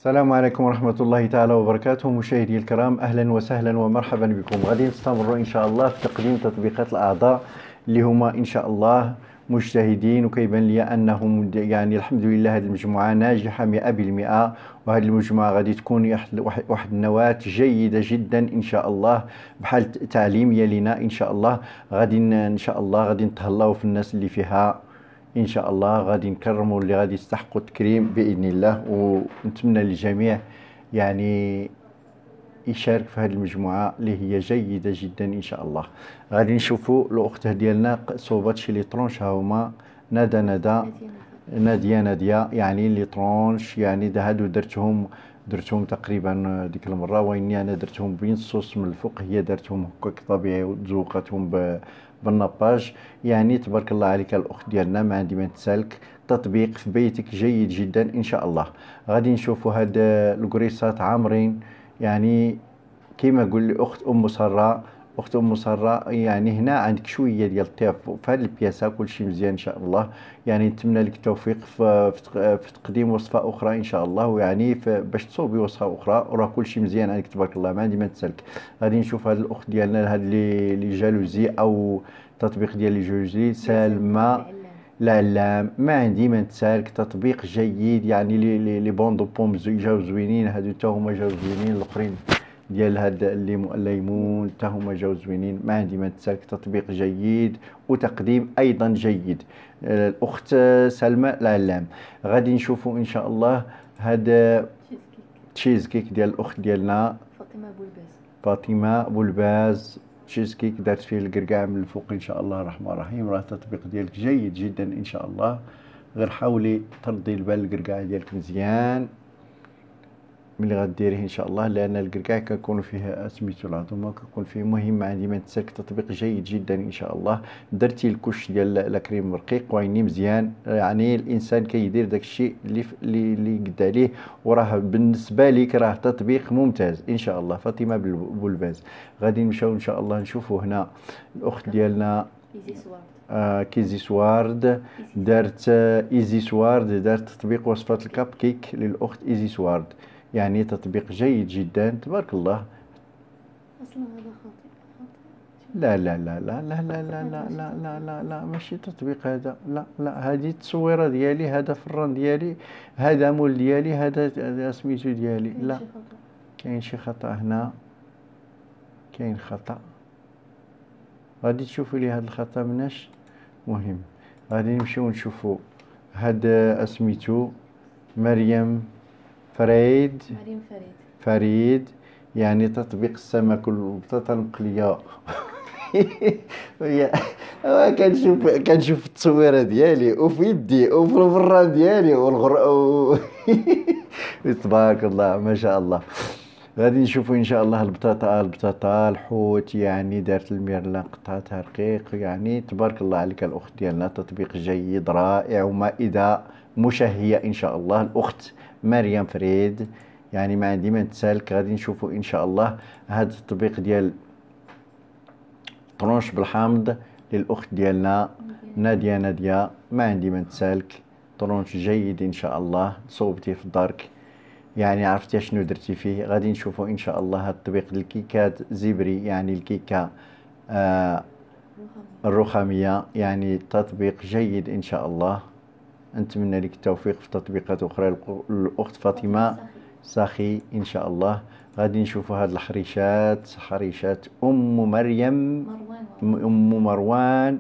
السلام عليكم ورحمة الله تعالى وبركاته. مشاهدي الكرام، أهلا وسهلا ومرحبا بكم. غادي نستمر إن شاء الله في تقديم تطبيقات الأعضاء اللي هما إن شاء الله مجتهدين، وكيبان لي أنهم يعني الحمد لله هذه المجموعة ناجحة 100%. وهذه المجموعة غادي تكون واحد النواة جيدة جدا إن شاء الله، بحال تعليمية لنا إن شاء الله. غادي إن شاء الله غادي نتهلاو في الناس اللي فيها ان شاء الله، غادي نكرموا اللي غادي يستحقوا التكريم باذن الله. ونتمنى للجميع يعني يشارك في هذه المجموعه اللي هي جيده جدا ان شاء الله. غادي نشوفوا الاخت ديالنا صوبات شي لي طرونش، ها هما ناديه يعني لي طرونش، يعني هادو درتهم تقريبا ديك المره، واني انا درتهم بين الصوص من الفوق، هي درتهم هكاك طبيعي وتزوقتهم بالناباج. يعني تبارك الله عليك الاخت ديالنا، ما عندي ما نتسالك. تطبيق في بيتك جيد جدا ان شاء الله. غادي نشوفوا هاد الكريسات عامرين، يعني كيما قول لي اخت ام ساره، يعني هنا عندك شويه ديال الطياب في هذه البياسه، كل شيء مزيان ان شاء الله. يعني نتمنى لك التوفيق في تقديم وصفه اخرى ان شاء الله، ويعني باش تصوبي وصفه اخرى، وراه كل شيء مزيان عليك تبارك الله، ما عندي ما نتسالك. غادي نشوف هذه الاخت ديالنا، هذه لي جالوزي او تطبيق ديال لي جالوزي سلمى العلام، ما عندي ما نتسالك. تطبيق جيد، يعني لي بون دو بوم جاو زوينين، هادو حتى هما جاو زوينين. الاخرين ديال هاد الليمون حتى هما جاو زوينين، ما عندي ما نتسالك. تطبيق جيد وتقديم ايضا جيد. الاخت سلمى العلام. غادي نشوفوا ان شاء الله هاد تشيز كيك ديال الاخت ديالنا فاطمه بولباز. تشيز كيك دارت فيه القرقاع من الفوق ان شاء الله الرحمن الرحيم. راه التطبيق ديالك جيد جدا ان شاء الله، غير حاولي ترضي البال القرقاع ديالك مزيان ملي غديريه ان شاء الله، لان القرقاع كيكون فيه سميتو العظمه، كيكون فيه مهم. عندي ما نتسالك، تطبيق جيد جدا ان شاء الله. درتي الكش ديال لاكريم رقيق وعيني مزيان، يعني الانسان كيدير داك الشيء اللي قد عليه، وراه بالنسبه لك راه تطبيق ممتاز ان شاء الله. فاطمه بولباز. غادي نمشيو ان شاء الله نشوفوا هنا الاخت ديالنا كيزي سوارد. دارت ايزي سوارد، دارت تطبيق وصفه الكاب كيك للاخت ايزي سوارد، يعني تطبيق جيد جدا تبارك الله. اصلا هذا خاطئ. لا لا لا لا لا لا لا لا لا لا لا لا ماشي تطبيق هذا، لا لا، هذه التصويره ديالي، هذا فران ديالي، هذا مول ديالي، هذا سميتو ديالي. لا، كاين شي خطا هنا، كاين خطا. غادي تشوفوا لي هذا الخطا مناش مهم. غادي نمشيو نشوفوا هذا سميتو مريم فريد. فريد، يعني تطبيق السمك والبطاطا المقليه. كنشوف التصويره ديالي وفي يدي وفي الفران ديالي تبارك الله ما شاء الله. غادي نشوفوا ان شاء الله البطاطا الحوت، يعني دارت الميرلا قطعتها رقيق، يعني تبارك الله عليك الاخت ديالنا. تطبيق جيد رائع ومائده مشهيه ان شاء الله. الاخت مريم فريد، يعني ما عندي ما نتسالك. غادي نشوفوا ان شاء الله هذا التطبيق ديال طرونش بالحامض للاخت ديالنا ناديه. ما عندي ما نتسالك. طرونش جيد ان شاء الله، صوبتيه في دارك، يعني عرفتي شنو درتي فيه. غادي نشوفوا ان شاء الله هذا التطبيق الكيكات زبري، يعني الكيكه الرخاميه، يعني تطبيق جيد ان شاء الله. نتمنى لك التوفيق في تطبيقات اخرى. الاخت فاطمه ساخي ان شاء الله. غادي نشوفوا هاد حريشات ام مريم ام مروان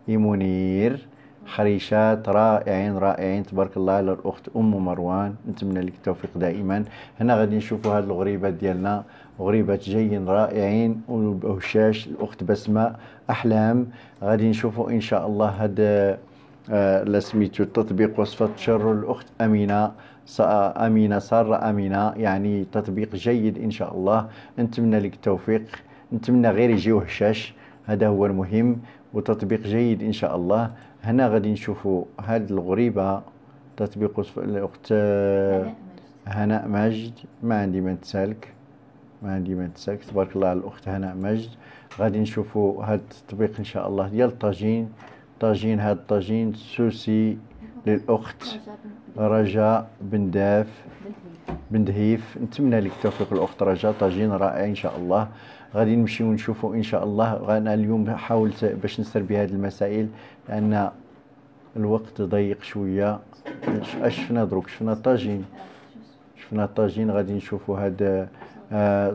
منير. حريشات رائعين تبارك الله على الاخت ام مروان، نتمنى لك التوفيق دائما. هنا غادي نشوفوا هاد الغريبات ديالنا، غريبات جايين رائعين وهشاش. الاخت بسمه احلام. غادي نشوفوا ان شاء الله هاد سميتو تطبيق وصفه تشر الاخت امينه ساره امينه، يعني تطبيق جيد ان شاء الله. نتمنى لك التوفيق، نتمنى غير يجيو هشاش، هذا هو المهم، وتطبيق جيد ان شاء الله. هنا غادي نشوفوا هاد الغريبه، تطبيق وصفه الاخت هناء مجد. ما عندي ما نتسالك، تبارك الله على الاخت هناء مجد. غادي نشوفوا هاد التطبيق ان شاء الله ديال الطاجين. هاد الطاجين سوسي للاخت رجاء بن داف. بن دهيف. نتمنى لك التوفيق الاخت رجاء، طاجين رائع ان شاء الله. غادي نمشيو نشوفوا ان شاء الله. انا اليوم حاولت باش نسر بهذه المسائل لان الوقت ضيق شويه. اش شفنا دروك؟ شفنا الطاجين، شفنا الطاجين. غادي نشوفوا هاد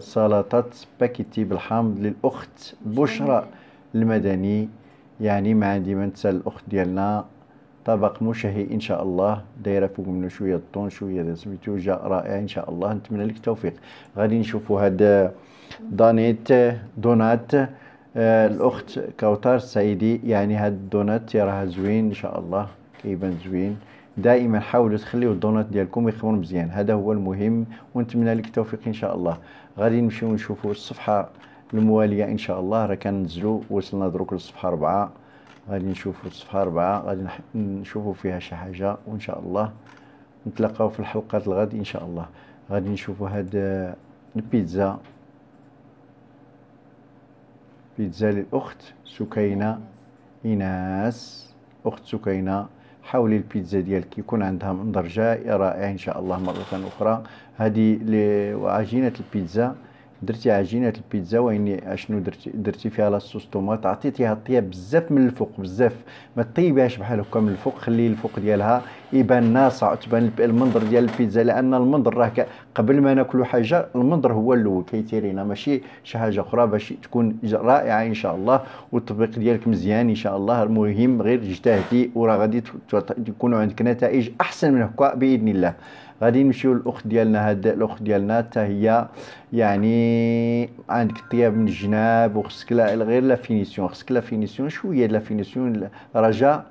سلطات سباكيتي بالحامض للاخت بشرى المدني. يعني ما عندي ما ننسى الاخت ديالنا، طبق مشهي ان شاء الله. دايره فوق منه شويه الطون شويه ديال سميتو، جاء رائع ان شاء الله. نتمنى لك التوفيق. غادي نشوفوا هاد دونات الاخت كوثر السعيدي. يعني هاد الدونات راه زوين ان شاء الله، كيبان زوين. دائما حاولوا تخليو الدونات ديالكم يخمروا مزيان، هذا هو المهم. ونتمنى لك التوفيق ان شاء الله. غادي نمشيو نشوفوا الصفحه المواليه ان شاء الله. راه كننزلوا، وصلنا دروك للصفحه 4. غادي نشوفوا الصفحه 4، غادي نشوفوا فيها شي حاجه، وان شاء الله نتلاقاو في الحلقات الغد ان شاء الله. غادي نشوفوا هاد البيتزا، بيتزا للاخت سكينه ايناس. اخت سكينه، حاولي البيتزا ديالك يكون عندها منظر جاي رائع ان شاء الله مره اخرى. هذه وعجينه البيتزا، درتي عجينه البيتزا واني اشنو درتي فيها لاصوص طوماط، عطيتيها طياب بزاف من الفوق بزاف. ما طيبهاش بحال هكا من الفوق، خلي الفوق ديالها يبان ناصع، تبان المنظر ديال البيتزا. لان المنظر راه قبل ما ناكلوا حاجه المنظر هو الاول كيتيرينا، ماشي شي حاجه اخرى، باش تكون رائعه ان شاء الله. والتطبيق ديالك مزيان ان شاء الله. المهم غير اجتهدي وراه غادي تكونوا عندك نتائج احسن من هكا باذن الله. غادي نمشيو للاخت ديالنا. هاد الاخت ديالنا حتى هي يعني عندك الطياب من الجناب، وخصك غير لا فينيسيون، خصك لا فينيسيون شويه، لا فينيسيون. رجاء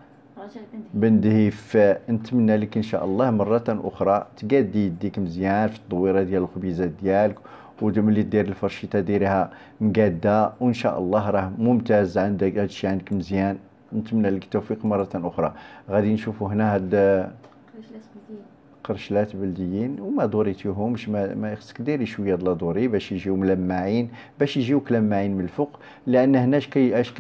بن دهيف، نتمنى لك ان شاء الله مره اخرى تقادي يديك مزيان في التدويره ديال الخبيزات ديالك، وملي دير الفرشيطه ديريها مقاده، وان شاء الله راه ممتاز عندك هادشي عندك مزيان. نتمنى لك التوفيق مره اخرى. غادي نشوفوا هنا هاد قرشلات بلديين وما دوريتيهمش. ما خصك ديري شويه د لادوري باش يجيو ملمعين، باش يجيوك لماعين من الفوق. لان هنا اش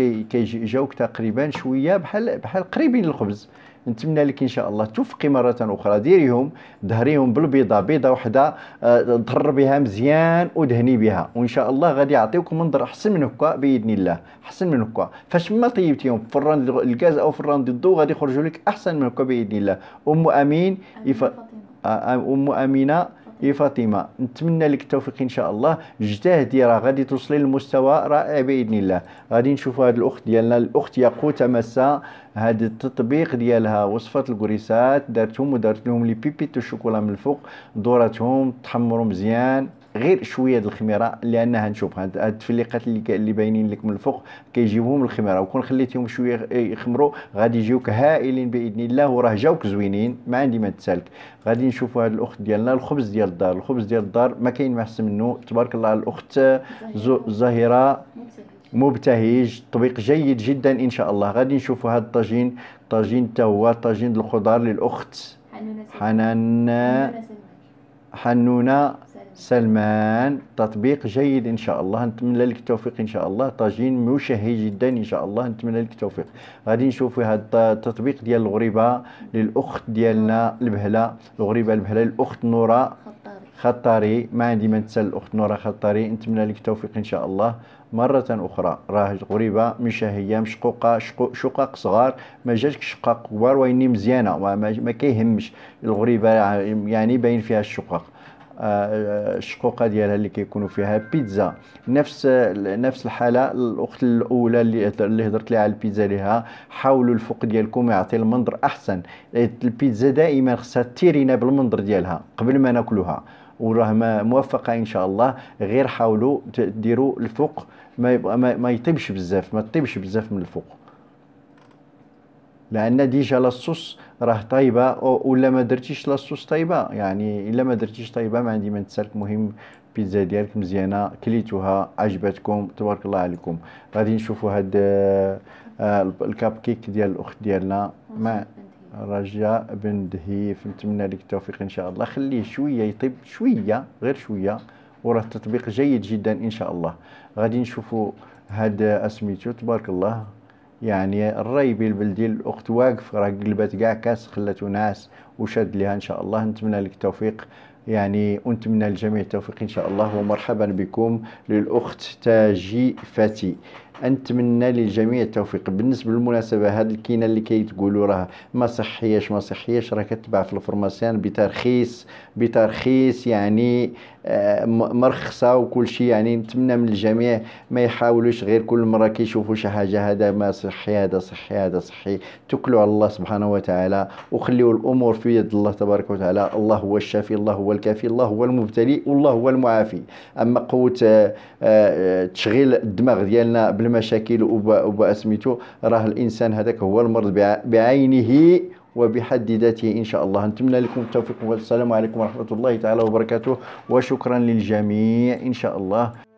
جاوك تقريبا شويه بحال قريبين للخبز. نتمنى لك ان شاء الله توفقي مره اخرى. ديريهم دهريهم بالبيضه، بيضه وحده ضر بها مزيان ودهني بها، وان شاء الله غادي يعطيوك منظر احسن من هكا باذن الله، احسن من هكا. فاش ما طيبتيهم في فران الغاز او فران الضو غادي يخرجوا لك احسن من هكا باذن الله. ام امين ام امينه فاطمه، نتمنى لك التوفيق ان شاء الله. اجتهدي راه غادي توصلي لمستوى رائع باذن الله. غادي نشوفوا هذه الاخت ديالنا، الاخت ياقوت مسا. هذا التطبيق ديالها وصفه الكريسات، دارتهم ودارت لهم لي بيبيت الشوكولا من الفوق، دورتهم تحمروا مزيان. غير شويه د الخميره، لانها نشوف هاد التفليقات اللي باينين لك من الفوق كيجيبوهم الخميره، وكون خليتيهم شويه يخمروا غادي يجيوك هائلين باذن الله، وراه جاوك زوينين ما عندي ما تسالك. غادي نشوفوا هاد الاخت ديالنا الخبز ديال الدار. الخبز ديال الدار ما كاين ما احسن منه تبارك الله. الاخت زاهره مبتهج، طبيق جيد جدا ان شاء الله. غادي نشوفوا هاد الطاجين، طاجين تا هو طاجين الخضار للاخت حنونه سلمان. تطبيق جيد ان شاء الله. نتمنى لك التوفيق ان شاء الله. طاجين مشهي جدا ان شاء الله. نتمنى لك التوفيق. غادي نشوفوا هذا التطبيق ديال الغريبه للاخت ديالنا البهله، الغريبه البهله الاخت نوره خطاري. ما عندي ما ننسى الاخت نوره خطاري. نتمنى لك التوفيق ان شاء الله مرة أخرى. راه غريبة مشهية مشقوقة، شقق صغار، ما جاتك شقق كبار وإني مزيانة، ما كيهمش. الغريبة يعني باين فيها الشقق، الشقوقه ديالها اللي كيكونوا فيها بيتزا. نفس الحاله الاخت الاولى اللي هضرت لها على البيتزا ليها. حاولوا الفوق ديالكم يعطي المنظر احسن. البيتزا دائما خصها تيرينا بالمنظر ديالها قبل ما ناكلوها، وراه موفقه ان شاء الله. غير حاولوا ديروا الفوق ما يطيبش بزاف، ما تطيبش بزاف من الفوق، لان ديجا لاصوص راه طايبه. ولا ما درتيش لاصوص طايبه، يعني الا ما درتيش طايبه ما عندي ما نتسالك. مهم البيتزا ديالك مزيانه، كليتوها عجبتكم تبارك الله عليكم. غادي نشوفوا هاد الكاب كيك ديال الاخت ديالنا مع رجاء بن دهيف. نتمنى لك التوفيق ان شاء الله. خليه شويه يطيب شويه، غير شويه، وراه التطبيق جيد جدا ان شاء الله. غادي نشوفوا هاد اسميتو تبارك الله، يعني الريبي البلدي. الاخت واقف راه قلبت كاع كاس خلاتو ناس وشاد ليها ان شاء الله. نتمنى لك التوفيق يعني أنتمنى للجميع التوفيق إن شاء الله. ومرحبا بكم للأخت تاجي فتي، نتمنى للجميع التوفيق. بالنسبه للمناسبه، هذه الكينه اللي كيتقولوا راه ما صحياش ما صحياش، راه كتباع في الفرماسيان بترخيص، بترخيص يعني مرخصه وكل شيء. يعني نتمنى من الجميع ما يحاولوش غير كل مره كيشوفوا شي حاجه هذا ما صحي هذا صحي هذا صحي، توكلوا على الله سبحانه وتعالى وخليوا الامور في يد الله تبارك وتعالى. الله هو الشافي، الله هو الكافي، الله هو المبتلي، والله هو المعافي. اما قوه تشغيل الدماغ ديالنا بالمشاكل وباسميتو، راه الانسان هذاك هو المرض بعينه وبحد ذاته ان شاء الله. نتمنى لكم التوفيق والسلام عليكم ورحمه الله تعالى وبركاته، وشكرا للجميع ان شاء الله.